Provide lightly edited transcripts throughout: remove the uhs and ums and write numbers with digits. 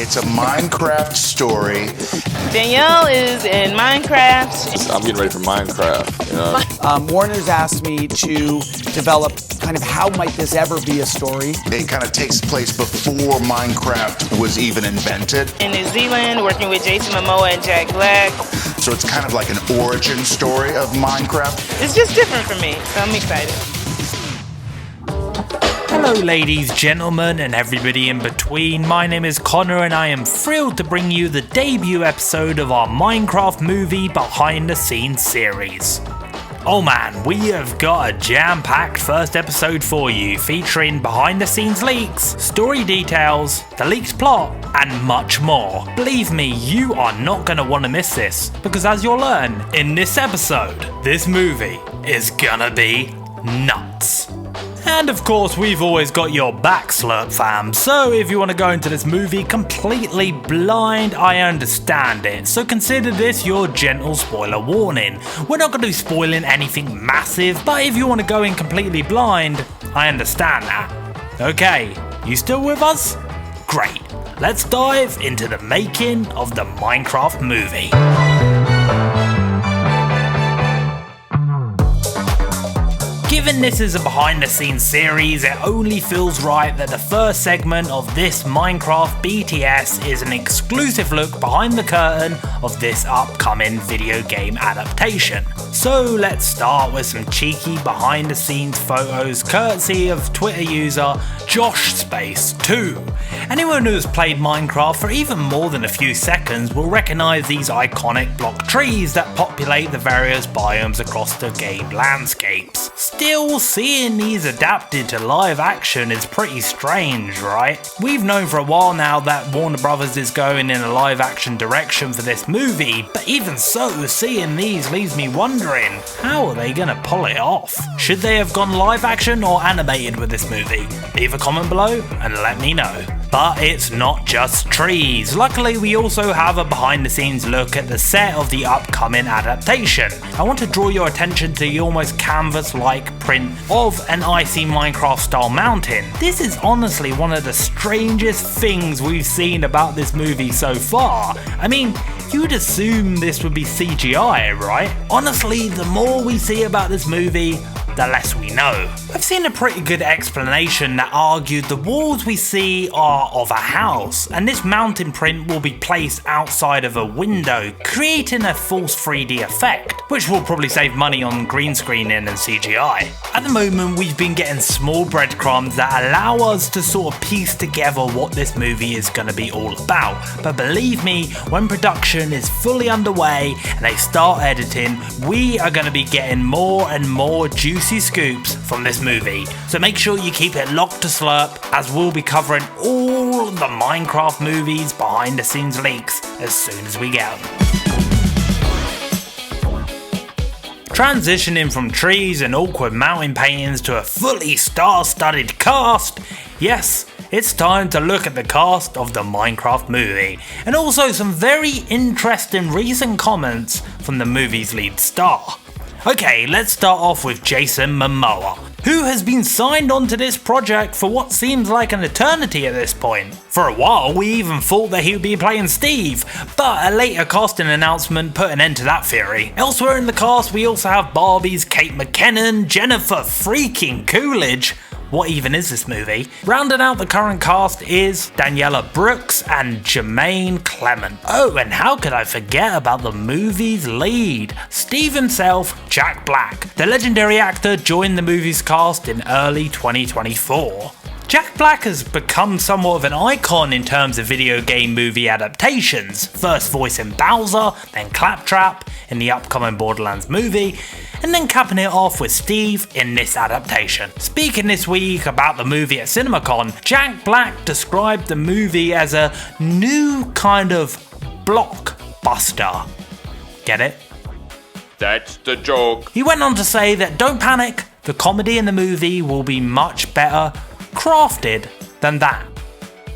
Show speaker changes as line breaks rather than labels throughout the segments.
It's a Minecraft story.
Danielle is in Minecraft.
I'm getting ready for Minecraft, you know.
Warner's asked me to develop kind of how might this ever be a story.
It kind of takes place before Minecraft was even invented.
In New Zealand, working with Jason Momoa and Jack Black.
So it's kind of like an origin story of Minecraft.
It's just different for me, so I'm excited.
Hello ladies, gentlemen, and everybody in between. My name is Connor and I am thrilled to bring you the debut episode of our Minecraft movie behind the scenes series. Oh man, we have got a jam-packed first episode for you, featuring behind the scenes leaks, story details, the leaked plot, and much more. Believe me, you are not going to want to miss this, because as you'll learn in this episode, this movie is gonna be nuts. And of course, we've always got your back, SLUURP fam, so if you want to go into this movie completely blind, I understand it. So consider this your gentle spoiler warning. We're not going to be spoiling anything massive, but if you want to go in completely blind, I understand that. Okay, you still with us? Great, let's dive into the making of the Minecraft movie. Given this is a behind the scenes series, it only feels right that the first segment of this Minecraft BTS is an exclusive look behind the curtain of this upcoming video game adaptation. So let's start with some cheeky behind the scenes photos courtesy of Twitter user JoshSpace2. Anyone who has played Minecraft for even more than a few seconds will recognise these iconic block trees that populate the various biomes across the game landscapes. Still, seeing these adapted to live action is pretty strange, right? We've known for a while now that Warner Brothers is going in a live action direction for this movie, but even so, seeing these leaves me wondering, how are they gonna pull it off? Should they have gone live action or animated with this movie? Leave a comment below and let me know. But it's not just trees. Luckily, we also have a behind the scenes look at the set of the upcoming adaptation. I want to draw your attention to the almost canvas-like print of an icy Minecraft style mountain. This is honestly one of the strangest things we've seen about this movie so far. I mean, you'd assume this would be CGI, right? Honestly, the more we see about this movie, the less we know. I've seen a pretty good explanation that argued the walls we see are of a house, and this mountain print will be placed outside of a window, creating a false 3D effect, which will probably save money on green screening and CGI. At the moment, we've been getting small breadcrumbs that allow us to sort of piece together what this movie is going to be all about, but believe me, when production is fully underway and they start editing, we are going to be getting more and more juicy scoops from this movie. So make sure you keep it locked to SLUURP, as we'll be covering all the Minecraft movies behind the scenes leaks as soon as we get them. Transitioning from trees and awkward mountain paintings to a fully star-studded cast, yes, it's time to look at the cast of the Minecraft movie, and also some very interesting recent comments from the movie's lead star. Okay, let's start off with Jason Momoa, who has been signed onto this project for what seems like an eternity at this point. For a while, we even thought that he would be playing Steve, but a later casting announcement put an end to that theory. Elsewhere in the cast, we also have Barbie's Kate McKinnon, Jennifer freaking Coolidge. What even is this movie? Rounding out the current cast is Daniela Brooks and Jermaine Clement. Oh, and how could I forget about the movie's lead, Steve himself, Jack Black. The legendary actor joined the movie's cast in early 2024. Jack Black has become somewhat of an icon in terms of video game movie adaptations, first voicing Bowser, then Claptrap in the upcoming Borderlands movie, and then capping it off with Steve in this adaptation. Speaking this week about the movie at CinemaCon, Jack Black described the movie as a new kind of blockbuster. Get it?
That's the joke.
He went on to say that don't panic, the comedy in the movie will be much better crafted than that.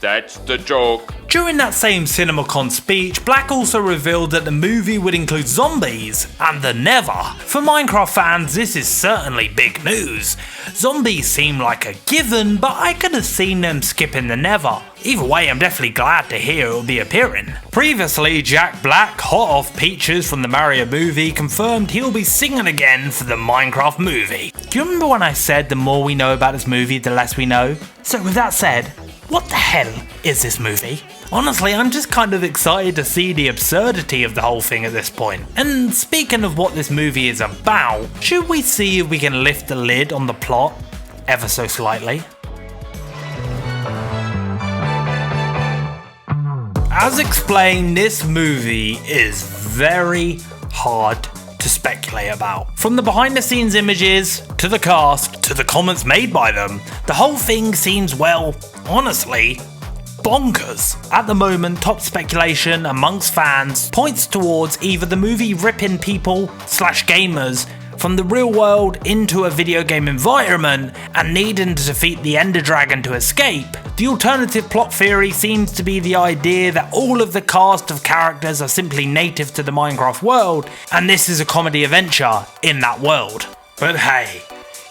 That's the joke.
During that same CinemaCon speech, Black also revealed that the movie would include zombies and the Nether. For Minecraft fans, this is certainly big news. Zombies seem like a given, but I could have seen them skipping the Nether. Either way, I'm definitely glad to hear it will be appearing. Previously, Jack Black, hot off Peaches from the Mario movie, confirmed he'll be singing again for the Minecraft movie. Do you remember when I said the more we know about this movie, the less we know? So with that said, what the hell is this movie? Honestly, I'm just kind of excited to see the absurdity of the whole thing at this point. And speaking of what this movie is about, should we see if we can lift the lid on the plot ever so slightly? As explained, this movie is very hard to speculate about. From the behind the scenes images, to the cast, to the comments made by them, the whole thing seems, well, honestly, bonkers. At the moment, top speculation amongst fans points towards either the movie ripping people / gamers from the real world into a video game environment and needing to defeat the Ender Dragon to escape. The alternative plot theory seems to be the idea that all of the cast of characters are simply native to the Minecraft world, and this is a comedy adventure in that world. But hey,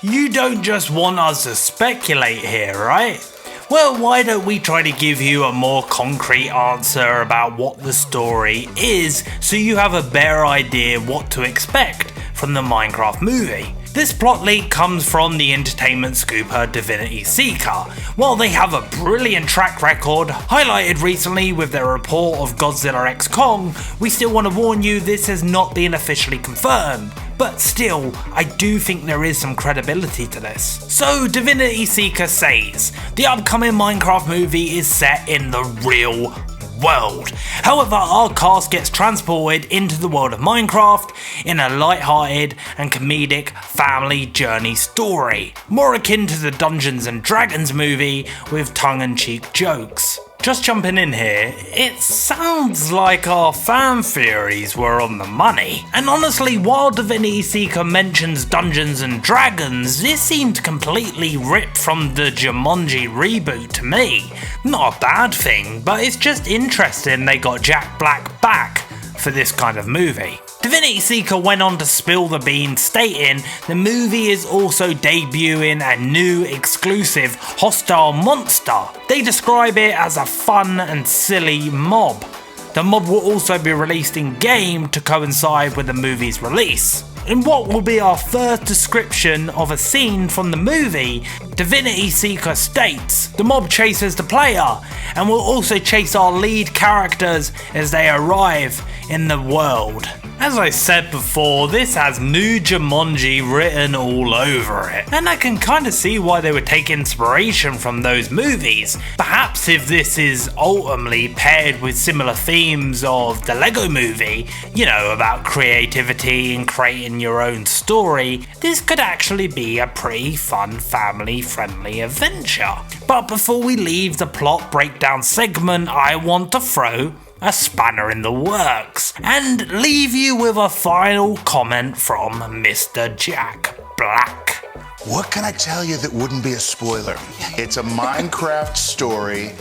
you don't just want us to speculate here, right? Well, why don't we try to give you a more concrete answer about what the story is, so you have a better idea what to expect from the Minecraft movie. This plot leak comes from the entertainment scooper Divinity Seeker. While they have a brilliant track record, highlighted recently with their report of Godzilla x Kong, we still want to warn you this has not been officially confirmed. But still, I do think there is some credibility to this. So Divinity Seeker says, the upcoming Minecraft movie is set in the real world. However, our cast gets transported into the world of Minecraft in a light-hearted and comedic family journey story, more akin to the Dungeons and Dragons movie with tongue-in-cheek jokes. Just jumping in here, it sounds like our fan theories were on the money. And honestly, while Divinity Seeker mentions Dungeons and Dragons, this seemed completely ripped from the Jumanji reboot to me. Not a bad thing, but it's just interesting they got Jack Black back for this kind of movie. Divinity Seeker went on to spill the beans, stating the movie is also debuting a new exclusive hostile monster. They describe it as a fun and silly mob. The mob will also be released in game to coincide with the movie's release. In what will be our first description of a scene from the movie, Divinity Seeker states, the mob chases the player and will also chase our lead characters as they arrive in the world. As I said before, this has new Jumanji written all over it, and I can kind of see why they would take inspiration from those movies. Perhaps if this is ultimately paired with similar themes of the Lego movie, you know, about creativity and creating your own story, this could actually be a pretty fun family-friendly adventure. But before we leave the plot breakdown segment, I want to throw a spanner in the works and leave you with a final comment from Mr. Jack Black.
What can I tell you that wouldn't be a spoiler? It's a Minecraft story,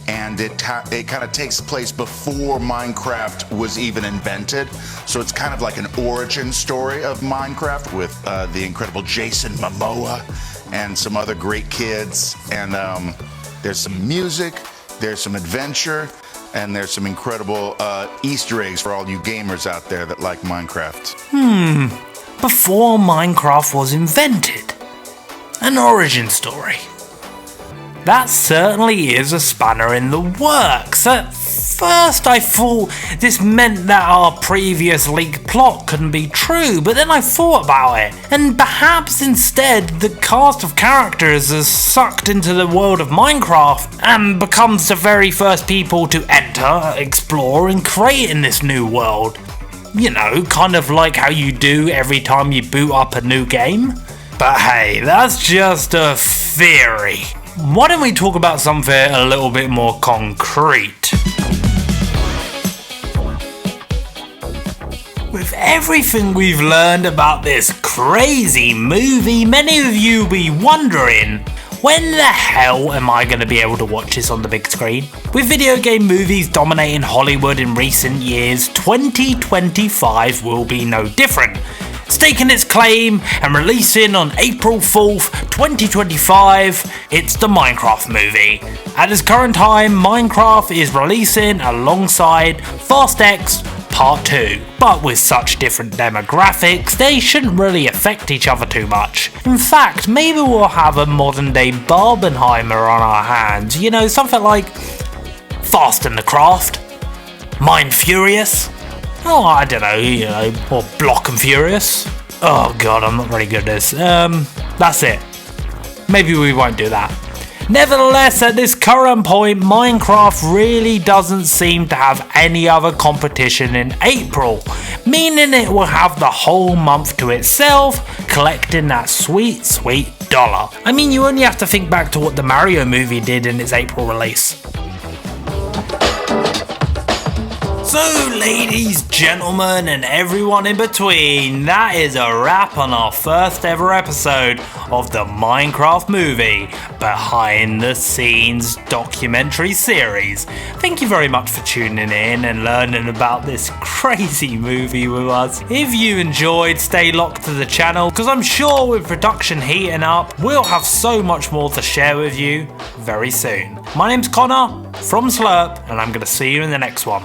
and it kind of takes place before Minecraft was even invented. So it's kind of like an origin story of Minecraft with the incredible Jason Momoa and some other great kids. And there's some music, there's some adventure, and there's some incredible Easter eggs for all you gamers out there that like Minecraft.
Before Minecraft was invented. An origin story. That certainly is a spanner in the works. At first I thought this meant that our previous leaked plot couldn't be true, but then I thought about it, and perhaps instead the cast of characters is sucked into the world of Minecraft and becomes the very first people to enter, explore and create in this new world. You know, kind of like how you do every time you boot up a new game. But hey, that's just a theory. Why don't we talk about something a little bit more concrete? With everything we've learned about this crazy movie, many of you will be wondering, When the hell am I going to be able to watch this on the big screen? With video game movies dominating Hollywood in recent years, 2025 will be no different. Staking its claim and releasing on April 4th, 2025, it's the Minecraft movie. At this current time, Minecraft is releasing alongside Fast X Part 2, but with such different demographics, they shouldn't really affect each other too much. In fact, maybe we'll have a modern day Barbenheimer on our hands, you know, something like Fast and the Craft, Mind Furious, oh, I don't know, you know, or Block and Furious. Oh god, I'm not very good at this. That's it. Maybe we won't do that. Nevertheless, at this current point, Minecraft really doesn't seem to have any other competition in April, meaning it will have the whole month to itself, collecting that sweet, sweet dollar. I mean, you only have to think back to what the Mario movie did in its April release. So, ladies, gentlemen, and everyone in between, that is a wrap on our first ever episode of the Minecraft movie behind the scenes documentary series. Thank you very much for tuning in and learning about this crazy movie with us. If you enjoyed, stay locked to the channel, because I'm sure with production heating up, we'll have so much more to share with you very soon. My name's Connor from SLUURP, and I'm going to see you in the next one.